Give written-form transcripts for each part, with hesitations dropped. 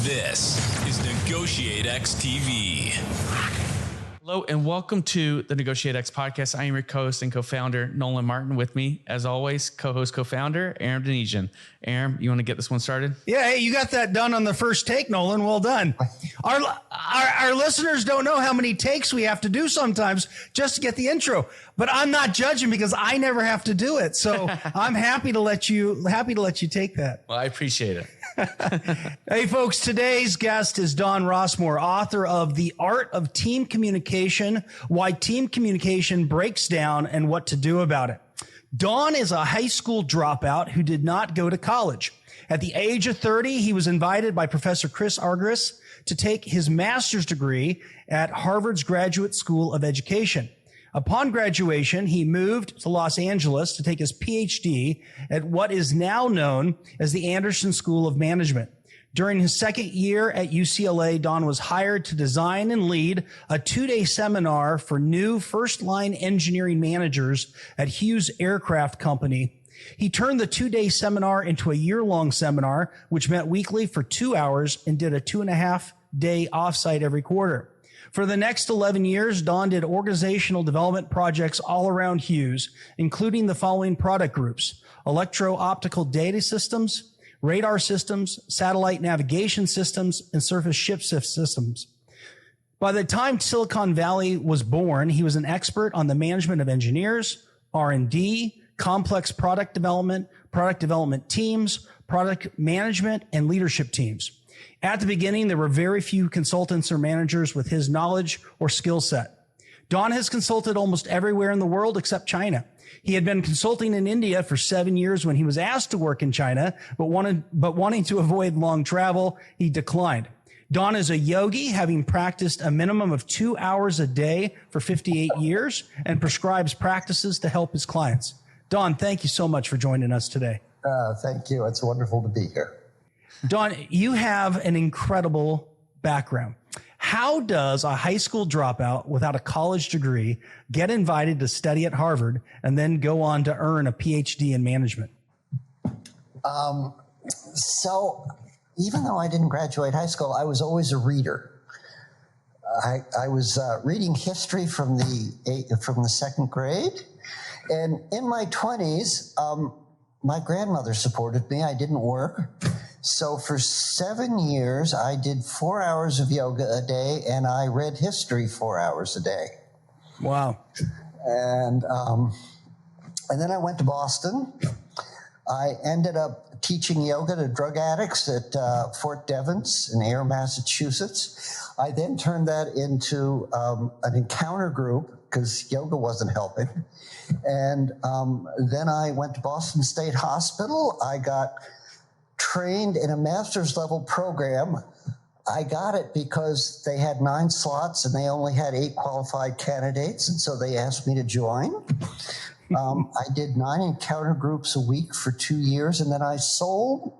This is NEGOTIATEx TV. Hello and welcome to the NEGOTIATEx podcast. I am your co-host and co-founder, Nolan Martin. With me, as always, co-host, co-founder, Aram. Aram, you want to get this one started? Yeah, hey, you got that done on the first take, Nolan. Well done. Our listeners don't know how many takes we have to do sometimes just to get the intro, but I'm not judging because I never have to do it. So I'm happy to let you take that. Well, I appreciate it. Hey, folks, today's guest is Don Rossmoore, author of The Art of Team Communication, Why Team Communication Breaks Down and What to Do About It. Don is a high school dropout who did not go to college. At the age of 30, he was invited by Professor Chris Argyris to take his master's degree at Harvard's Graduate School of Education. Upon graduation, he moved to Los Angeles to take his PhD at what is now known as the Anderson School of Management. During his second year at UCLA, Don was hired to design and lead a 2-day seminar for new first-line engineering managers at Hughes Aircraft Company. He turned the 2-day seminar into a year-long seminar, which met weekly for 2 hours and did a 2.5-day offsite every quarter. For the next 11 years, Don did organizational development projects all around Hughes, including the following product groups: electro-optical data systems, radar systems, satellite navigation systems, and surface ship systems. By the time Silicon Valley was born, he was an expert on the management of engineers, R&D, complex product development teams, product management, and leadership teams. At the beginning, there were very few consultants or managers with his knowledge or skill set. Don has consulted almost everywhere in the world except China. He had been consulting in India for 7 years when he was asked to work in China, but wanting to avoid long travel, he declined. Don is a yogi, having practiced a minimum of 2 hours a day for 58 years, and prescribes practices to help his clients. Don, thank you so much for joining us today. Thank you. It's wonderful to be here. Don, you have an incredible background. How does a high school dropout without a college degree get invited to study at Harvard and then go on to earn a PhD in management? So even though I didn't graduate high school, I was always a reader. I was reading history from the second grade. And in my 20s, my grandmother supported me. I didn't work. So for 7 years, I did 4 hours of yoga a day, and I read history 4 hours a day. Wow. And then I went to Boston. I ended up teaching yoga to drug addicts at Fort Devens in Ayer, Massachusetts. I then turned that into an encounter group because yoga wasn't helping. And then I went to Boston State Hospital. I got trained in a master's level program. I got it because they had 9 slots and they only had 8 qualified candidates. And so they asked me to join. I did 9 encounter groups a week for 2 years. And then I sold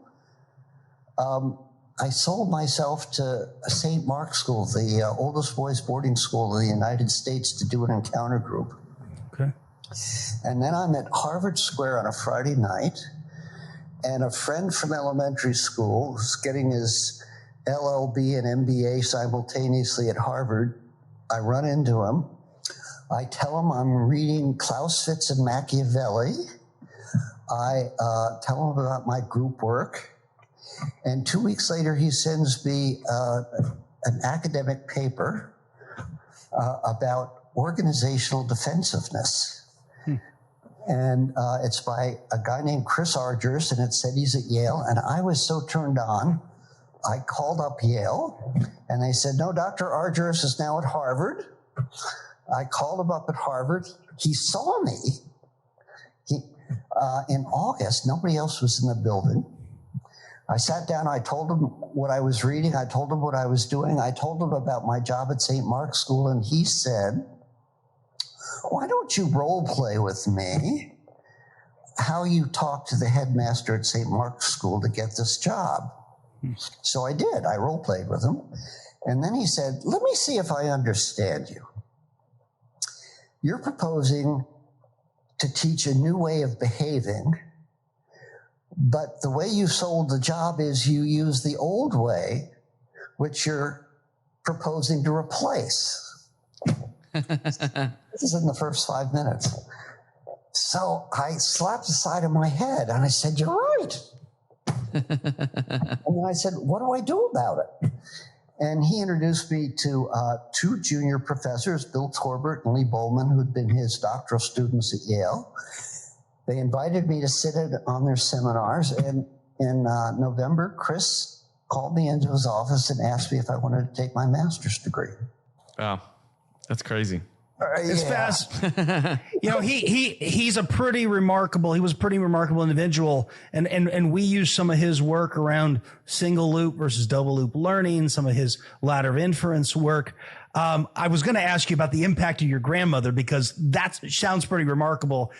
myself to St. Mark's School, the oldest boys boarding school in the United States, to do an encounter group. Okay. And then I'm at Harvard Square on a Friday night, and a friend from elementary school who's getting his LLB and MBA simultaneously at Harvard, I run into him. I tell him I'm reading Clausewitz and Machiavelli. I tell him about my group work. And 2 weeks later, he sends me an academic paper about organizational defensiveness. And it's by a guy named Chris Argyris, and it said he's at Yale. And I was so turned on, I called up Yale, and they said, no, Dr. Argyris is now at Harvard. I called him up at Harvard. He saw me in August. Nobody else was in the building. I sat down. I told him what I was reading. I told him what I was doing. I told him about my job at St. Mark's School, and he said, why don't you role play with me how you talked to the headmaster at St. Mark's School to get this job? So I did. I role played with him. And then he said, let me see if I understand you. You're proposing to teach a new way of behaving, but the way you sold the job is you use the old way which you're proposing to replace. This is in the first 5 minutes. So I slapped the side of my head and I said, you're right. And then I said, what do I do about it? And he introduced me to 2 junior professors, Bill Torbert and Lee Bowman, who had been his doctoral students at Yale. They invited me to sit in on their seminars. And in November, Chris called me into his office and asked me if I wanted to take my master's degree. Wow, that's crazy. It's fast. You know, he was a pretty remarkable individual. And we use some of his work around single loop versus double loop learning, some of his ladder of inference work. I was going to ask you about the impact of your grandmother, because that sounds pretty remarkable,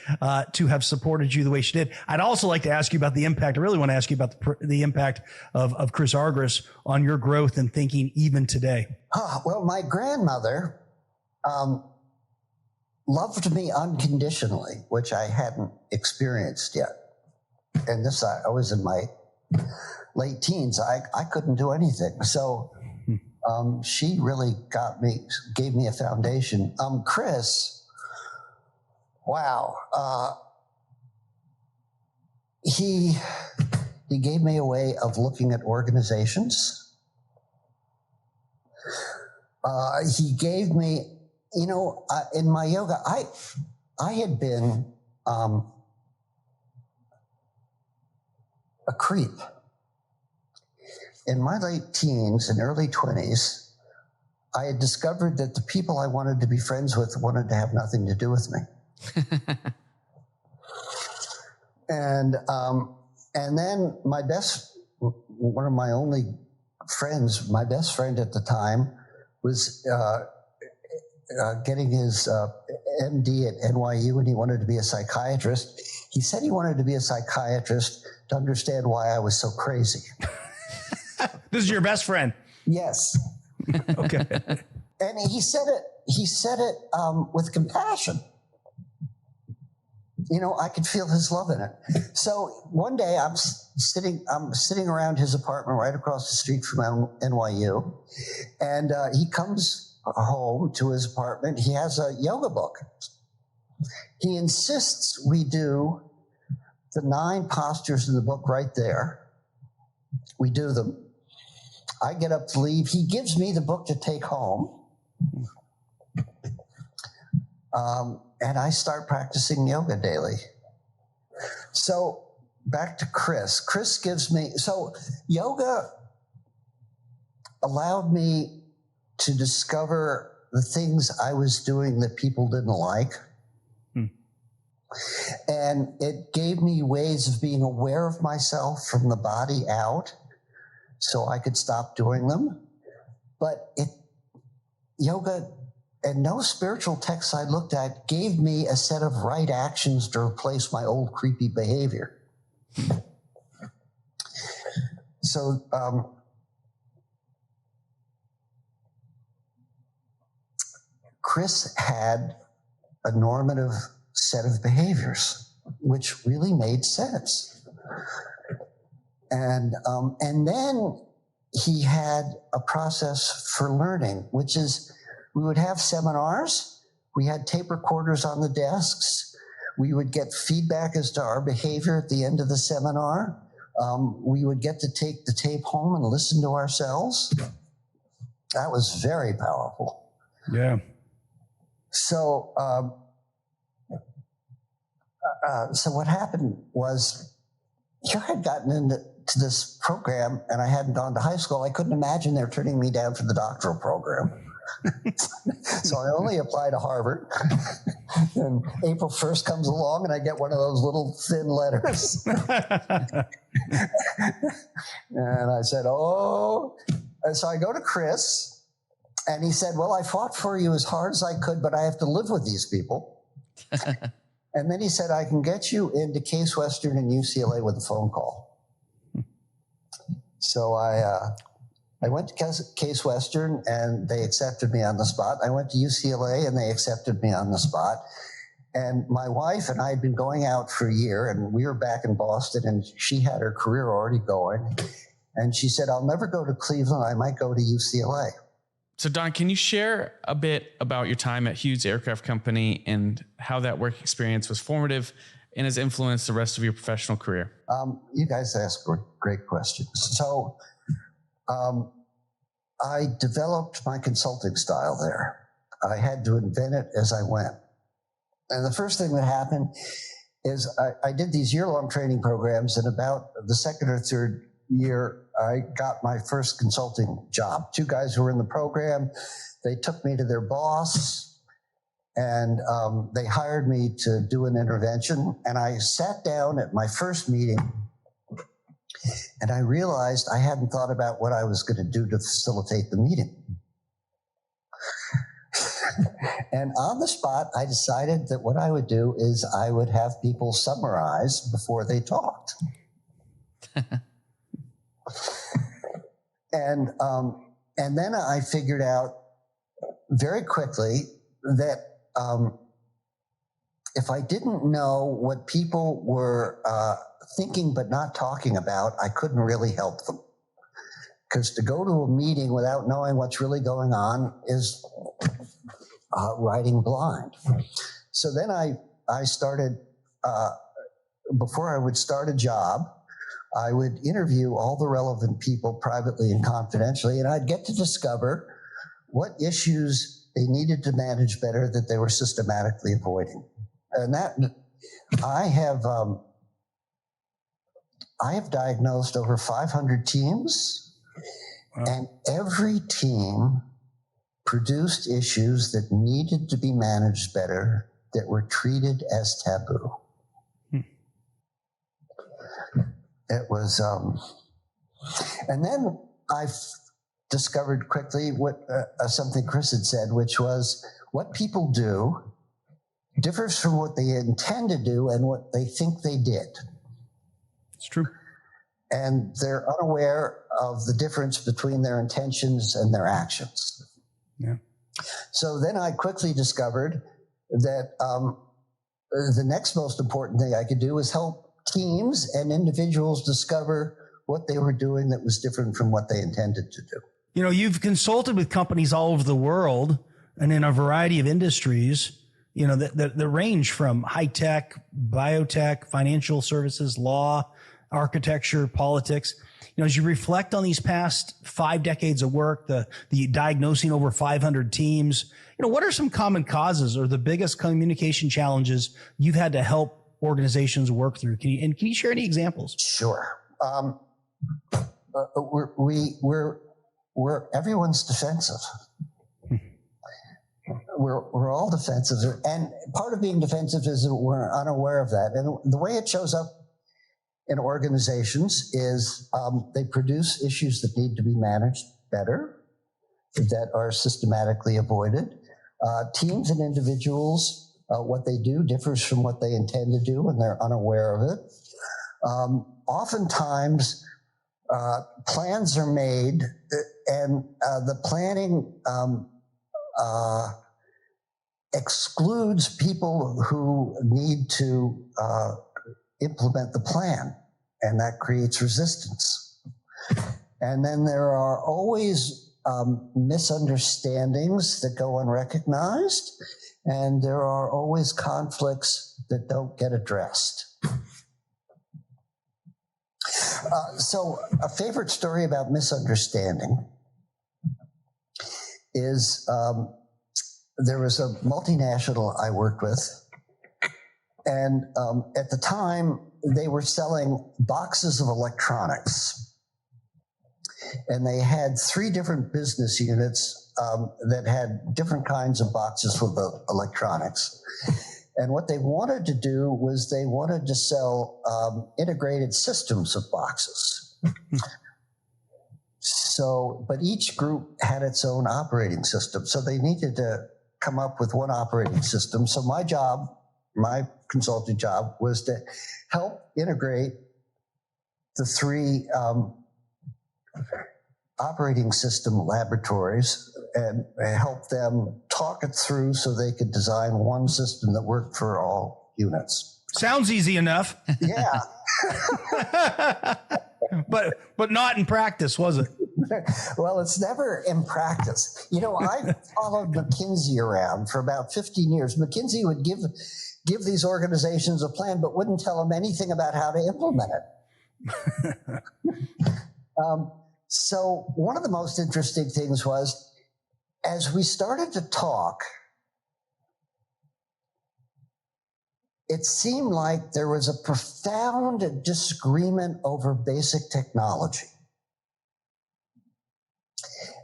to have supported you the way she did. I'd also like to ask you about the impact. I really want to ask you about the impact of Chris Argyris on your growth and thinking even today. Well, my grandmother, loved me unconditionally, which I hadn't experienced yet. And this, I was in my late teens. I couldn't do anything. So she really gave me a foundation. Chris, wow. He gave me a way of looking at organizations. He gave me, in my yoga, I had been a creep. In my late teens and early 20s, I had discovered that the people I wanted to be friends with wanted to have nothing to do with me. And then one of my only friends, my best friend at the time, was getting his MD at NYU, and he wanted to be a psychiatrist. He said he wanted to be a psychiatrist to understand why I was so crazy. This is your best friend? Yes. Okay. And he said it with compassion. I could feel his love in it. So one day I'm sitting around his apartment right across the street from NYU, and he comes home to his apartment. He has a yoga book. He insists we do the 9 postures in the book right there. We do them. I get up to leave. He gives me the book to take home. And I start practicing yoga daily. So back to Chris. Chris gives me, so yoga allowed me to discover the things I was doing that people didn't like. And it gave me ways of being aware of myself from the body out so I could stop doing them. But yoga and no spiritual texts I looked at gave me a set of right actions to replace my old creepy behavior. So Chris had a normative set of behaviors, which really made sense. And then he had a process for learning, which is we would have seminars. We had tape recorders on the desks. We would get feedback as to our behavior at the end of the seminar. We would get to take the tape home and listen to ourselves. That was very powerful. Yeah. So, so what happened was, here I'd gotten into this program and I hadn't gone to high school. I couldn't imagine they're turning me down for the doctoral program. So I only applied to Harvard. And April 1st comes along and I get one of those little thin letters. And I said, oh. And so I go to Chris and he said, well, I fought for you as hard as I could, but I have to live with these people. And then he said, I can get you into Case Western and UCLA with a phone call. So I went to Case Western and they accepted me on the spot. I went to UCLA and they accepted me on the spot. And my wife and I had been going out for a year and we were back in Boston and she had her career already going. And she said, I'll never go to Cleveland. I might go to UCLA. So Don, can you share a bit about your time at Hughes Aircraft Company and how that work experience was formative and has influenced the rest of your professional career? You guys ask great questions. So I developed my consulting style there. I had to invent it as I went. And the first thing that happened is I did these year-long training programs, and about the second or third year, I got my first consulting job. Two guys who were in the program, they took me to their boss, and they hired me to do an intervention. And I sat down at my first meeting, and I realized I hadn't thought about what I was going to do to facilitate the meeting. And on the spot, I decided that what I would do is I would have people summarize before they talked. And then I figured out very quickly that if I didn't know what people were thinking but not talking about, I couldn't really help them. Because to go to a meeting without knowing what's really going on is riding blind. So then I started, before I would start a job, I would interview all the relevant people privately and confidentially, and I'd get to discover what issues they needed to manage better that they were systematically avoiding. And that I have diagnosed over 500 teams, and every team produced issues that needed to be managed better that were treated as taboo. It was, and then I discovered quickly what something Chris had said, which was what people do differs from what they intend to do and what they think they did. It's true. And they're unaware of the difference between their intentions and their actions. Yeah. So then I quickly discovered that the next most important thing I could do was help teams and individuals discover what they were doing that was different from what they intended to do. You know, you've consulted with companies all over the world and in a variety of industries, you know, that range from high tech, biotech, financial services, law, architecture, politics. You know, as you reflect on these past 5 decades of work, the diagnosing over 500 teams, you know, what are some common causes or the biggest communication challenges you've had to help organizations work through? Can you share any examples? Sure. We're everyone's defensive. We're all defensive, and part of being defensive is that we're unaware of that. And the way it shows up in organizations is they produce issues that need to be managed better, that are systematically avoided. Teams and individuals, what they do differs from what they intend to do, and they're unaware of it. Oftentimes, plans are made, and the planning excludes people who need to implement the plan, and that creates resistance. And then there are always misunderstandings that go unrecognized, and there are always conflicts that don't get addressed. So a favorite story about misunderstanding is there was a multinational I worked with, and at the time they were selling boxes of electronics, and they had 3 different business units that had different kinds of boxes with the electronics. And what they wanted to do was they wanted to sell integrated systems of boxes. So, but each group had its own operating system. So they needed to come up with one operating system. So my job, my consulting job, was to help integrate the 3 operating system laboratories and help them talk it through so they could design one system that worked for all units. Sounds easy enough. Yeah. but not in practice, was it? Well, it's never in practice. You know, I followed McKinsey around for about 15 years. McKinsey would give these organizations a plan, but wouldn't tell them anything about how to implement it. So one of the most interesting things was, as we started to talk, it seemed like there was a profound disagreement over basic technology.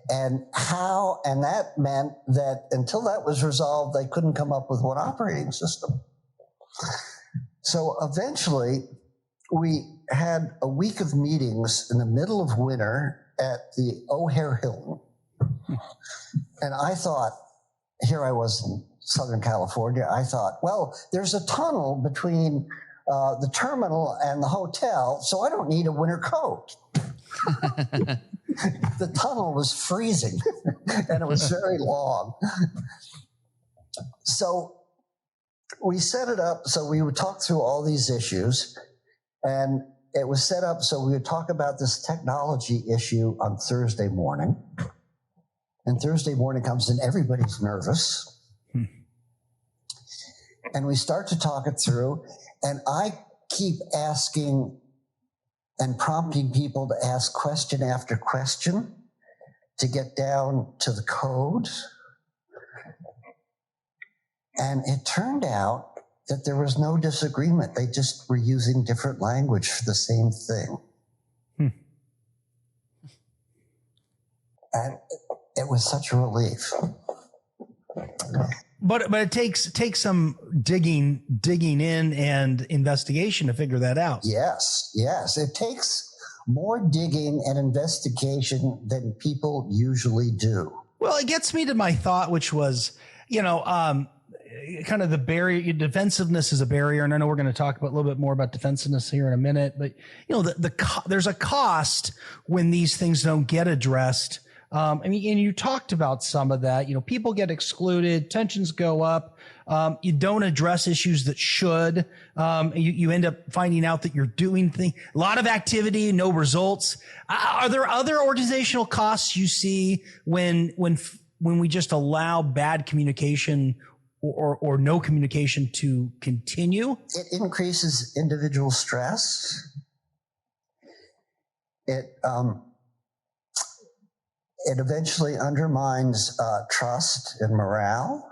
And that meant that until that was resolved, they couldn't come up with one operating system. So eventually, we had a week of meetings in the middle of winter at the O'Hare Hilton. And I thought, here I was in Southern California, I thought, well, there's a tunnel between the terminal and the hotel, so I don't need a winter coat. The tunnel was freezing, and it was very long. So we set it up so we would talk through all these issues, and it was set up so we would talk about this technology issue on Thursday morning. And Thursday morning comes and everybody's nervous. And we start to talk it through, and I keep asking and prompting people to ask question after question to get down to the code. And it turned out that there was no disagreement. They just were using different language for the same thing. And it was such a relief. But it takes some digging in and investigation to figure that out. Yes. It takes more digging and investigation than people usually do. Well, it gets me to my thought, which was, kind of the barrier. Defensiveness is a barrier, and I know we're going to talk about a little bit more about defensiveness here in a minute. But there's a cost when these things don't get addressed. And you talked about some of that. People get excluded, tensions go up. You don't address issues that should. You end up finding out that you're doing a lot of activity, no results. Are there other organizational costs you see when we just allow bad communication or no communication to continue? It increases individual stress. It eventually undermines trust and morale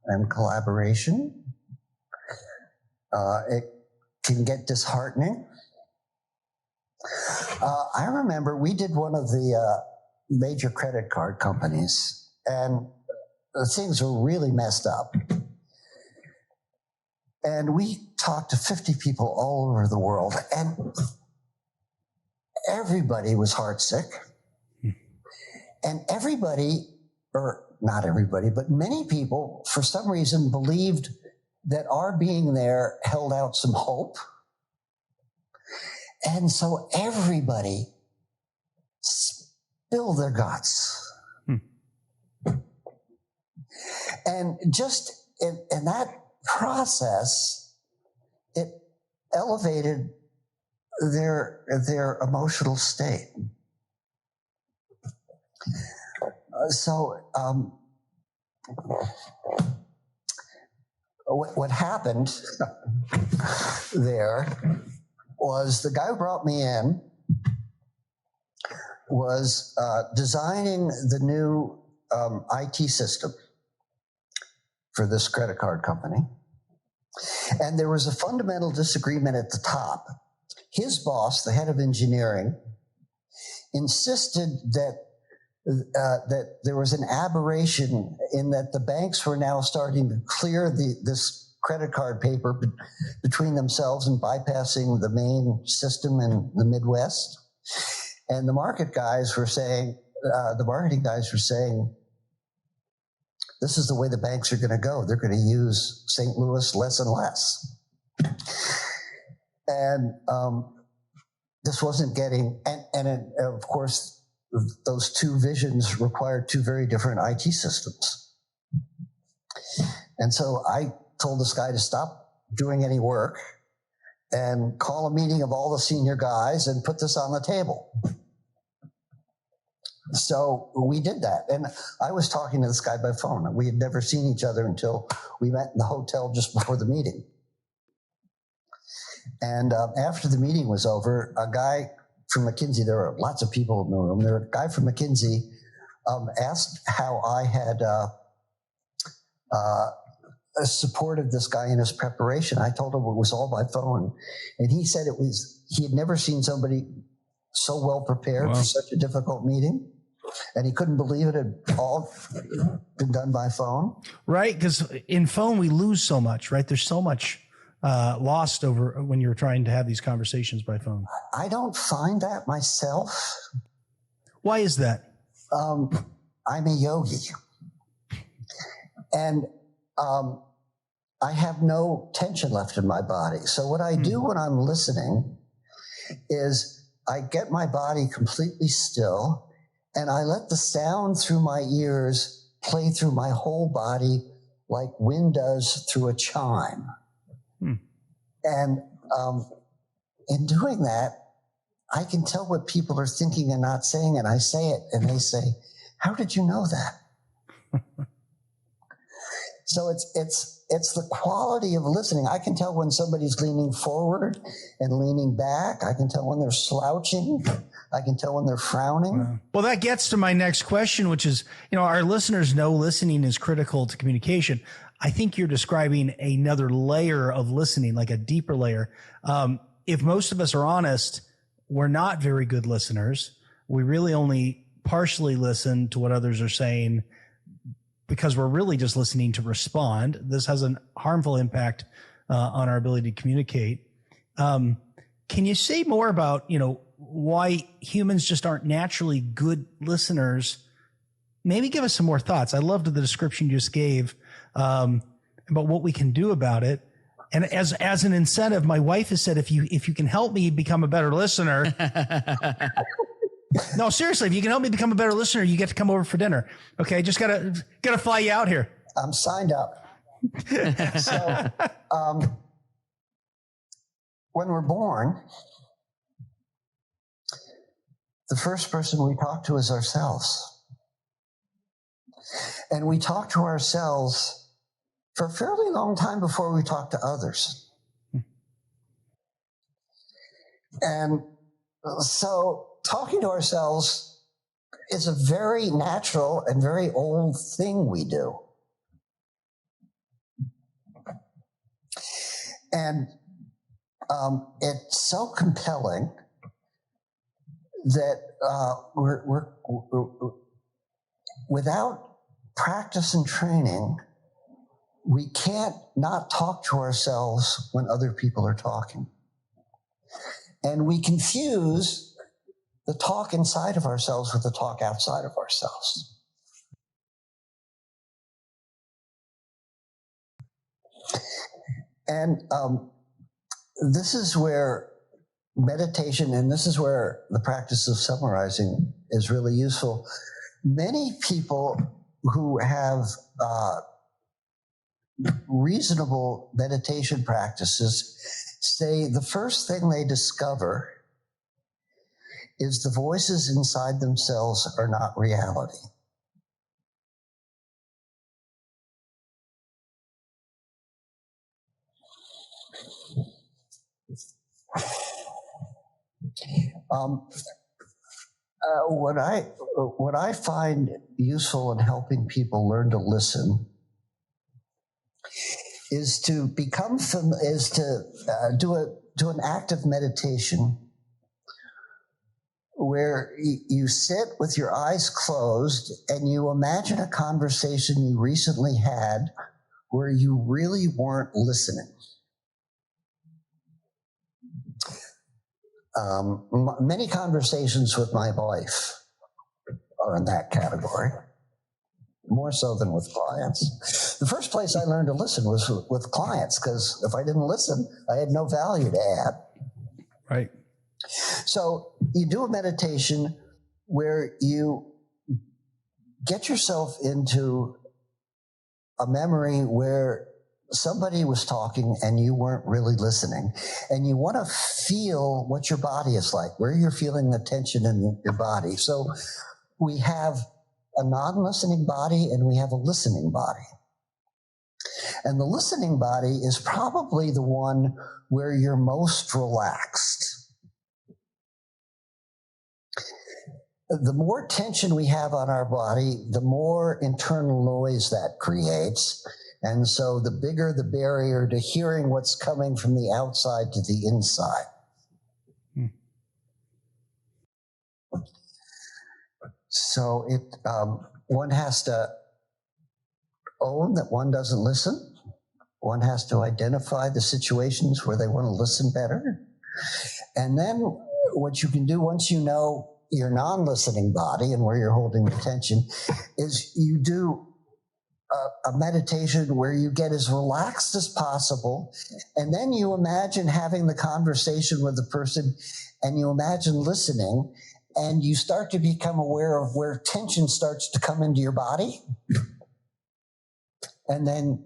and collaboration. It can get disheartening. I remember we did one of the major credit card companies, and things were really messed up. And we talked to 50 people all over the world, and everybody was heartsick. And everybody, or not everybody, but many people, for some reason, believed that our being there held out some hope. And so everybody spilled their guts. And just in that process, it elevated their emotional state. What happened there was the guy who brought me in was designing the new IT system for this credit card company. And there was a fundamental disagreement at the top. His boss, the head of engineering, insisted that there was an aberration in that the banks were now starting to clear this credit card paper between themselves and bypassing the main system in the Midwest. And the marketing guys were saying, this is the way the banks are going to go. They're going to use St. Louis less and less. And this wasn't getting, of course, those two visions required two very different IT systems. And so I told this guy to stop doing any work and call a meeting of all the senior guys and put this on the table. So we did that. And I was talking to this guy by phone. We had never seen each other until we met in the hotel just before the meeting. And after the meeting was over, a guy from McKinsey, there were lots of people in the room, a guy from McKinsey asked how I had supported this guy in his preparation. I told him it was all by phone. And he said he had never seen somebody so well prepared for such a difficult meeting. And he couldn't believe it had all been done by phone. Right, because in phone we lose so much, right? There's so much lost over when you're trying to have these conversations by phone. I don't find that myself. Why is that? I'm a yogi. And I have no tension left in my body. So what I do when I'm listening is I get my body completely still and I let the sound through my ears play through my whole body like wind does through a chime. And in doing that, I can tell what people are thinking and not saying, and I say it, and they say, "How did you know that?" So it's the quality of listening. I can tell when somebody's leaning forward and leaning back. I can tell when they're slouching. I can tell when they're frowning. Well, that gets to my next question, which is, our listeners know listening is critical to communication. I think you're describing another layer of listening, like a deeper layer. If most of us are honest, we're not very good listeners. We really only partially listen to what others are saying because we're really just listening to respond. This has a harmful impact on our ability to communicate. Can you say more about, why humans just aren't naturally good listeners? Maybe give us some more thoughts. I loved the description you just gave about what we can do about it. And as an incentive, my wife has said, if you can help me become a better listener, no, seriously, if you can help me become a better listener, you get to come over for dinner. Okay, just gotta fly you out here. I'm signed up. So when we're born, the first person we talk to is ourselves. And we talk to ourselves for a fairly long time before we talk to others. And so talking to ourselves is a very natural and very old thing we do. And it's so compelling that we're without practice and training, we can't not talk to ourselves when other people are talking. And we confuse the talk inside of ourselves with the talk outside of ourselves. And this is where meditation, and this is where the practice of summarizing is really useful. Many people who have reasonable meditation practices say the first thing they discover is the voices inside themselves are not reality. What I find useful in helping people learn to listen is to do an active meditation where you sit with your eyes closed and you imagine a conversation you recently had where you really weren't listening. Many conversations with my wife are in that category, more so than with clients. The first place I learned to listen was with clients, because if I didn't listen, I had no value to add. Right. So you do a meditation where you get yourself into a memory where somebody was talking and you weren't really listening, and you want to feel what your body is like, where you're feeling the tension in your body. So we have a non-listening body and we have a listening body. And the listening body is probably the one where you're most relaxed. The more tension we have on our body, the more internal noise that creates. And so the bigger the barrier to hearing what's coming from the outside to the inside. So one has to own that one doesn't listen. One has to identify the situations where they want to listen better. And then what you can do once you know your non-listening body and where you're holding attention is you do a meditation where you get as relaxed as possible. And then you imagine having the conversation with the person and you imagine listening, and you start to become aware of where tension starts to come into your body. And then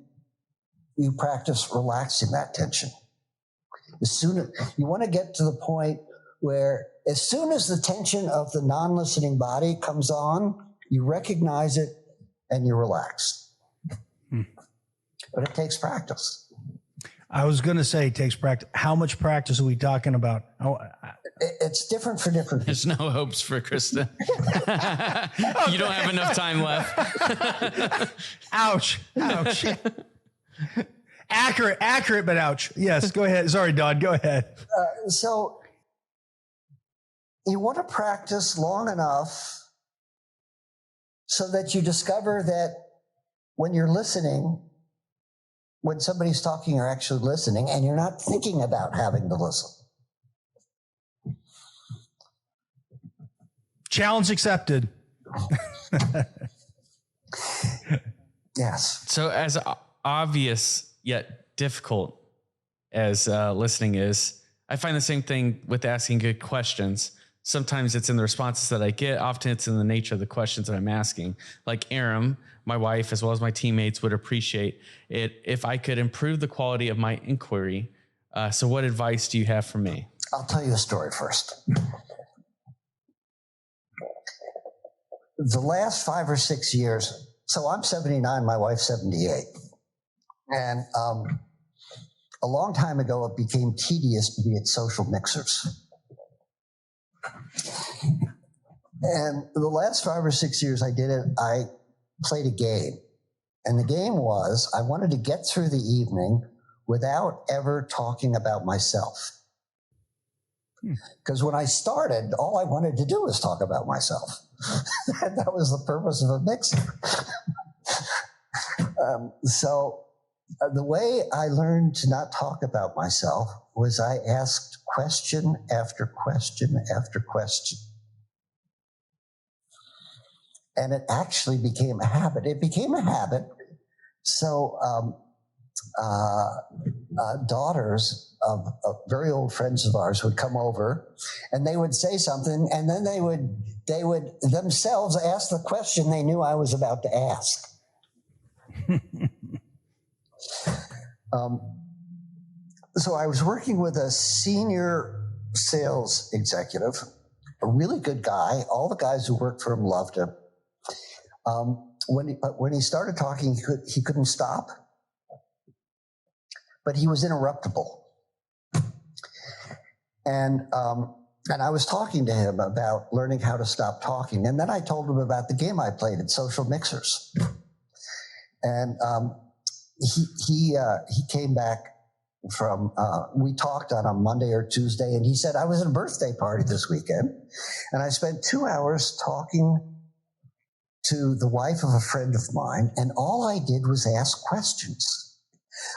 you practice relaxing that tension. You want to get to the point where as soon as the tension of the non-listening body comes on, you recognize it and you relax. But it takes practice. I was going to say it takes practice. How much practice are we talking about? It's different for different people. There's no hopes for Krista. You don't have enough time left. Ouch. Ouch. Accurate, but ouch. Yes, go ahead. Sorry, Don, go ahead. So you want to practice long enough so that you discover that when you're listening, when somebody's talking, you're actually listening and you're not thinking about having to listen. Challenge accepted. Yes. So as obvious yet difficult as listening is, I find the same thing with asking good questions. Sometimes it's in the responses that I get. Often it's in the nature of the questions that I'm asking. Like Aram, my wife, as well as my teammates would appreciate it if I could improve the quality of my inquiry. So what advice do you have for me? I'll tell you a story first. The last 5 or 6 years, so I'm 79, my wife's 78. And a long time ago, it became tedious to be at social mixers. And the last 5 or 6 years I did it, I played a game. And the game was, I wanted to get through the evening without ever talking about myself. Because when I started, all I wanted to do was talk about myself. That was the purpose of a mixer. So the way I learned to not talk about myself was I asked question after question after question. And it actually became a habit. It became a habit. So daughters of very old friends of ours would come over and they would say something, and then they would themselves ask the question they knew I was about to ask. So I was working with a senior sales executive, a really good guy. All the guys who worked for him loved him. When he started talking, he couldn't stop, but he was interruptible. And I was talking to him about learning how to stop talking. And then I told him about the game I played at social mixers. And he came back from, we talked on a Monday or Tuesday, and he said, I was at a birthday party this weekend, and I spent 2 hours talking to the wife of a friend of mine, and all I did was ask questions.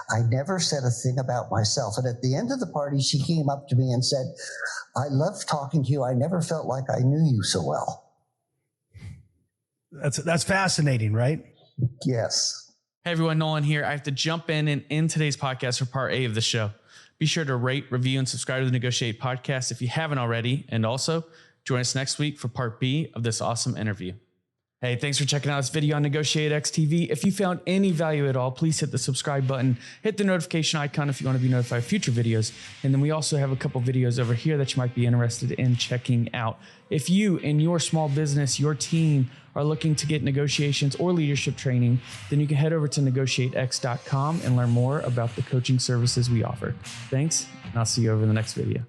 I never said a thing about myself. And at the end of the party, she came up to me and said, I love talking to you. I never felt like I knew you so well. That's fascinating, right? Yes. Hey everyone, Nolan here. I have to jump in and end today's podcast for part A of the show. Be sure to rate, review, and subscribe to the Negotiate podcast if you haven't already. And also join us next week for part B of this awesome interview. Hey, thanks for checking out this video on NEGOTIATEx TV. If you found any value at all, please hit the subscribe button, hit the notification icon if you want to be notified of future videos. And then we also have a couple videos over here that you might be interested in checking out. If you in your small business, your team are looking to get negotiations or leadership training, then you can head over to NEGOTIATEx.com and learn more about the coaching services we offer. Thanks, and I'll see you over in the next video.